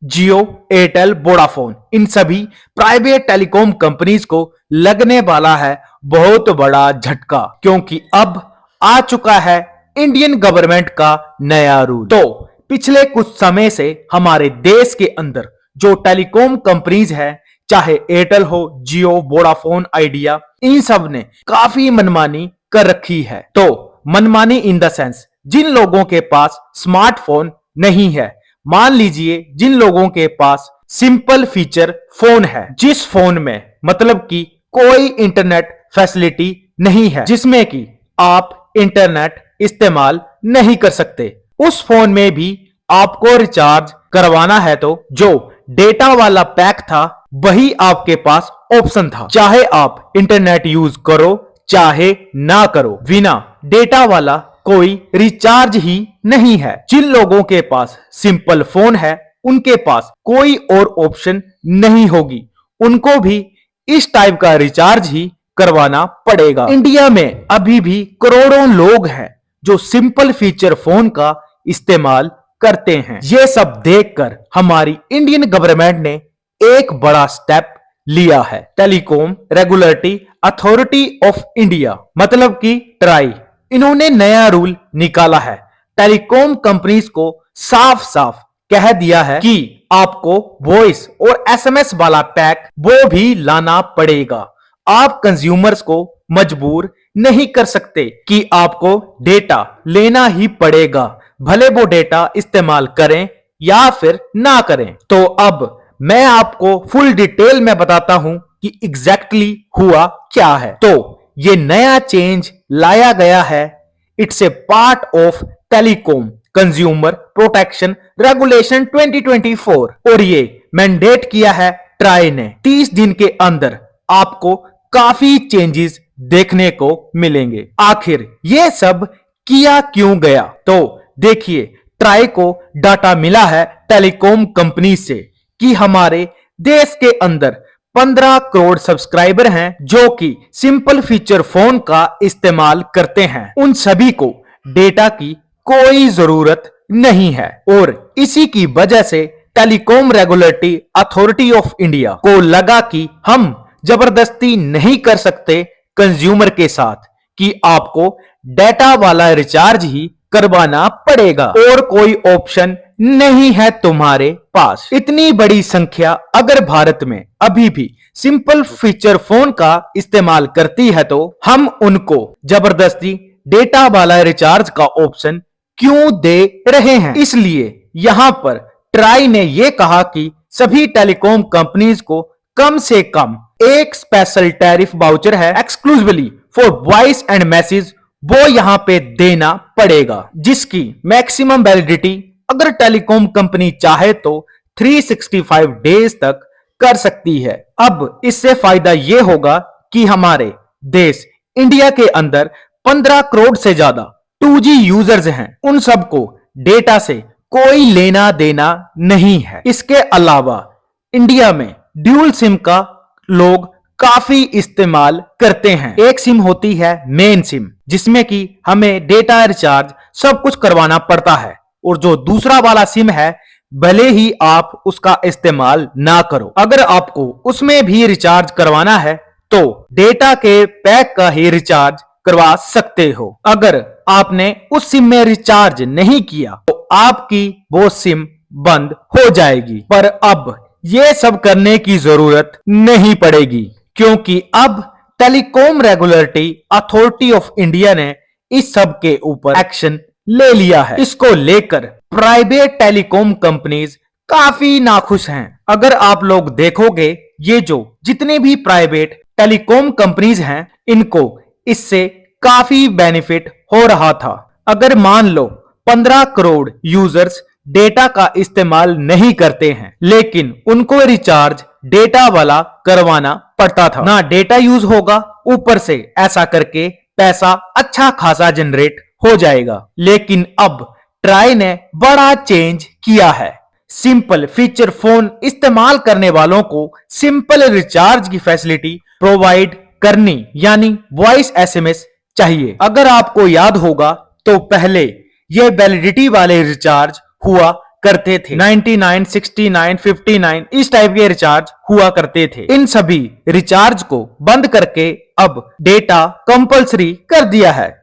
जियो, Airtel, Vodafone, इन सभी private telecom companies को लगने वाला है बहुत बड़ा झटका, क्योंकि अब आ चुका है इंडियन गवर्नमेंट का नया रूल। तो पिछले कुछ समय से हमारे देश के अंदर जो टेलीकॉम कंपनीज है, चाहे एयरटेल हो, जियो, वोडाफोन, आइडिया, इन सब ने काफी मनमानी कर रखी है। तो मनमानी इन द सेंस, जिन लोगों के पास स्मार्टफोन नहीं है, मान लीजिए जिन लोगों के पास सिंपल फीचर फोन है, जिस फोन में मतलब कि कोई इंटरनेट फैसिलिटी नहीं है, जिसमें कि आप इंटरनेट इस्तेमाल नहीं कर सकते, उस फोन में भी आपको रिचार्ज करवाना है तो जो डेटा वाला पैक था वही आपके पास ऑप्शन था। चाहे आप इंटरनेट यूज करो चाहे ना करो, बिना डेटा वाला कोई रिचार्ज ही नहीं है। जिन लोगों के पास सिंपल फोन है उनके पास कोई और ऑप्शन नहीं होगी, उनको भी इस टाइप का रिचार्ज ही करवाना पड़ेगा। इंडिया में अभी भी करोड़ों लोग हैं जो सिंपल फीचर फोन का इस्तेमाल करते हैं। ये सब देखकर हमारी इंडियन गवर्नमेंट ने एक बड़ा स्टेप लिया है। Telecom regulatory authority of India मतलब कि ट्राई, इन्होंने नया रूल निकाला है। टेलीकॉम कंपनीज को साफ साफ कह दिया है कि आपको वॉइस और एसएमएस वाला पैक वो भी लाना पड़ेगा। आप कंज्यूमर्स को मजबूर नहीं कर सकते कि आपको डेटा लेना ही पड़ेगा, भले वो डेटा इस्तेमाल करें या फिर ना करें। तो अब मैं आपको फुल डिटेल में बताता हूं कि एग्जैक्टली हुआ क्या है। तो ये नया चेंज लाया गया है। It's a part of telecom consumer protection regulation 2024 और ये मैंडेट किया है ट्राई ने। 30 दिन के अंदर आपको काफी चेंजेस देखने को मिलेंगे। आखिर ये सब किया क्यों गया? तो देखिए, ट्राई को डाटा मिला है टेलीकॉम कंपनी से कि हमारे देश के अंदर 15 करोड़ सब्सक्राइबर हैं जो कि सिंपल फीचर फोन का इस्तेमाल करते हैं। उन सभी को डेटा की कोई जरूरत नहीं है और इसी की वजह से telecom regulatory authority of India को लगा कि हम जबरदस्ती नहीं कर सकते कंज्यूमर के साथ कि आपको डेटा वाला रिचार्ज ही करवाना पड़ेगा और कोई ऑप्शन नहीं है तुम्हारे पास। इतनी बड़ी संख्या अगर भारत में अभी भी सिंपल फीचर फोन का इस्तेमाल करती है तो हम उनको जबरदस्ती डेटा वाला रिचार्ज का ऑप्शन क्यों दे रहे हैं? इसलिए यहां पर ट्राई ने यह कहा कि सभी टेलीकॉम कंपनीज को कम से कम एक स्पेशल टैरिफ वाउचर है exclusively for voice and message, वो यहां पे देना पड़ेगा, जिसकी मैक्सिमम वैलिडिटी अगर टेलीकॉम कंपनी चाहे तो 365 डेज तक कर सकती है। अब इससे फायदा यह होगा कि हमारे देश इंडिया के अंदर 15 करोड़ से ज्यादा 2G यूजर्स हैं, उन सबको डेटा से कोई लेना देना नहीं है। इसके अलावा इंडिया में ड्यूल सिम का लोग काफी इस्तेमाल करते हैं। एक सिम होती है मेन सिम, जिसमें कि हमें डेटा रिचार्ज सब कुछ करवाना पड़ता है, और जो दूसरा वाला सिम है भले ही आप उसका इस्तेमाल ना करो, अगर आपको उसमें भी रिचार्ज करवाना है तो डेटा के पैक का ही रिचार्ज करवा सकते हो। अगर आपने उस सिम में रिचार्ज नहीं किया तो आपकी वो सिम बंद हो जाएगी। पर अब ये सब करने की जरूरत नहीं पड़ेगी, क्योंकि अब telecom regulatory authority of India ने इस सब के ऊपर एक्शन ले लिया है। इसको लेकर प्राइवेट टेलीकॉम कंपनीज काफी नाखुश हैं। अगर आप लोग देखोगे, ये जो जितने भी प्राइवेट टेलीकॉम कंपनीज हैं, इनको इससे काफी बेनिफिट हो रहा था। अगर मान लो 15 करोड़ यूजर्स डेटा का इस्तेमाल नहीं करते हैं, लेकिन उनको रिचार्ज डेटा वाला करवाना पड़ता था, ना डेटा यूज होगा, ऊपर से ऐसा करके पैसा अच्छा खासा जनरेट हो जाएगा। लेकिन अब ट्राई ने बड़ा चेंज किया है। सिंपल फीचर फोन इस्तेमाल करने वालों को सिंपल रिचार्ज की फैसिलिटी प्रोवाइड करनी, यानी वॉइस एसएमएस चाहिए। अगर आपको याद होगा तो पहले यह वैलिडिटी वाले रिचार्ज हुआ करते थे। 99, 69, 59 इस टाइप के रिचार्ज हुआ करते थे। इन सभी रिचार्ज को बंद करके अब डेटा कंपलसरी कर दिया है।